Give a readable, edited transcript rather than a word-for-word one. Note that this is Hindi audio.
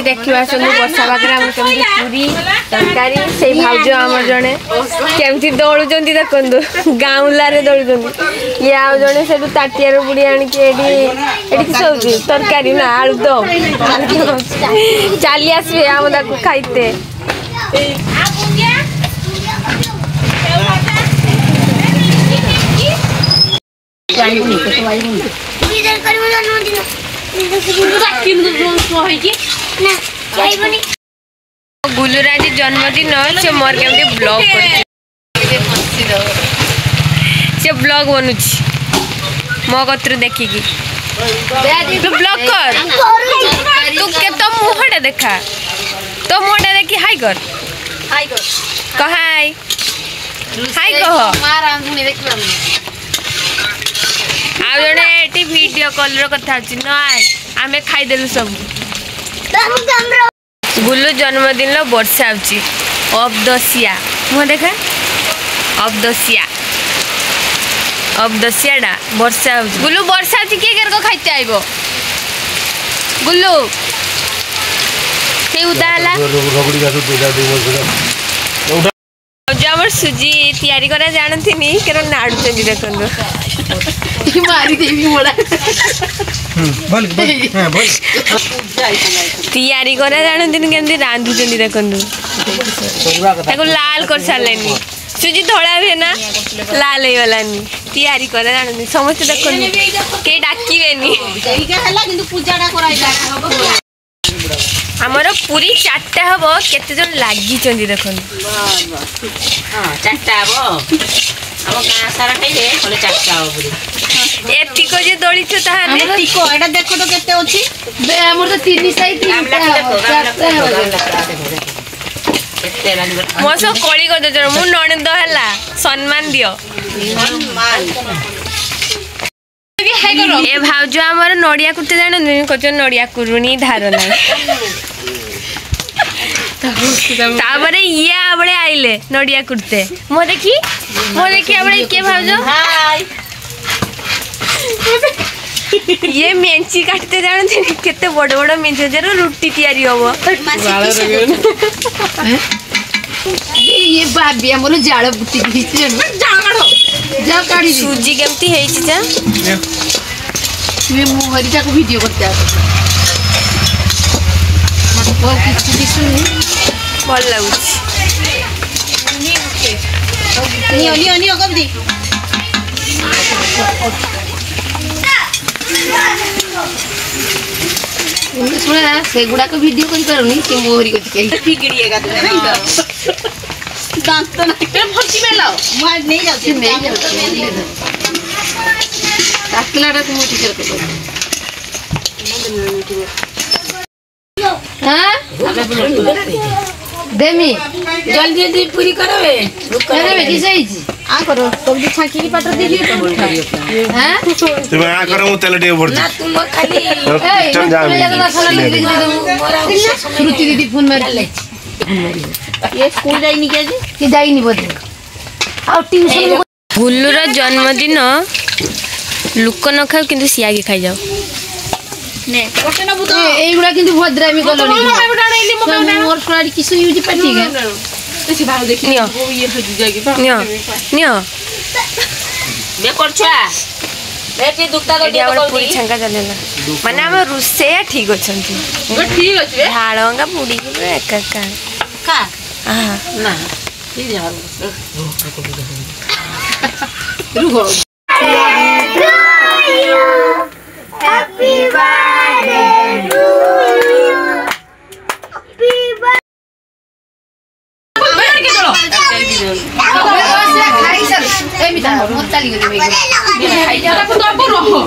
देखा वर्षा पाखे आम कमी पूरी तरकारी से भाज आम जड़े केमती दौड़ुंट देखो गाँवलारे दौड़ुंट ये आउ जड़े से ताटियार बुड़ी आणिकी शोची तरकारी ना आलुदम चली आसवे आम खाइते गुलुराज जन्मदिन से मोर के ब्लॉग से ब्लॉग बनुची मो कतर देखिकी तू ब्लॉग कर तू के तो मुहटा देखा तो मुहटा देखी हाय कर कह हाय हाय कह आ जड़े ये वीडियो कॉल कथा न आम खाईदेलु सब गुल्लू जन्मदिन वर्षा अबदसिया मुह देखा अबदसिया अबदसियाटा वर्षा गुल्लू वर्षा किए केरको खाइते आइबो गुल्लू से उदाला जमर सुजी तैयारी करा जानथिनी केरो नाडुचंदी देखंदो मारी देवी मोड़ा बोल हां बोल तैयारी करा जानथिनी केमती रांधुचंदी देखंदो ताको लाल कर सालेनी सुजी धोळा भे ना लाल हे गलानी तैयारी करा जानथिनी समस्त देखंदो के डाकीबेनी एका हला किंतु पूजाडा कराइला हमर पूरी चारटा हबो केते जन लागि चंदी देखन हां चारटा हबो हम गां सारा खाइले बोले चारटा हबो पूरी एति को जे दोली छ ताहाने हमर टिको एटा देखो तो केते अछि बे हमर तो तीन साइड चारटा केते रानी मोसो कोली को दे मु नणंद हला सम्मान दियो सम्मान ए भाउज आमर नड़िया कुटे जान कच नड़िया कुरुणी धारना ताबरे ये आबड़े आइले नड़िया कुटते मो देखी आबड़े के भाउज हाय ये मेंची काटते जान केते बड़ बड़ मेंची जरो रोटी तैयारी होबो ये बाबी हमरो जाळ बुटी दिछि जाळ जा काढी सुजी केमती हेछि जा मैं मुहरिटा को वीडियो करते आ मत किसी दिसुनी भल लागुछि नियो कब दी सुना से गुडा को वीडियो कर परनी के मोहरी को के फिगड़िएगा तो नहीं तो दांत तो नहीं फसी में लाओ मैं नहीं जाती अकेला तुम टीचर को हां देमी जल्दी जल्दी पूरी करवे करवे की सही आ करो सब्जी छाकी की पाटर दे दियो हां तुम आ करो मु तेल दे बोल ना तुम खाली चल जा श्रुति दीदी फोन मार ले ये स्कूल जाइनी क्या जी कि जाइनी बोल आ ट्यूशन गुल्लू रा जन्मदिन लुक न खाओ किंतु सियागी खाई जाओ ने कोटे न बुतो एगुडा किंतु भद्रामी कलोनी मोर फ्राड किसु यूज पटी गे एसी भाव देखि नियो ये हजी जागी नियो बे करछा बेटी दुक्ता तो दिया पूरी छंका चलेला माने हम रुसे ठीक अछंती गो ठीक अछि हाळंगा पुडी के एक का हां ना ई जा रुको Happy birthday to you. Happy birthday. बैठ के चलो खाई सर ए मिटा मोर ताली गली में खाई जा तो रहो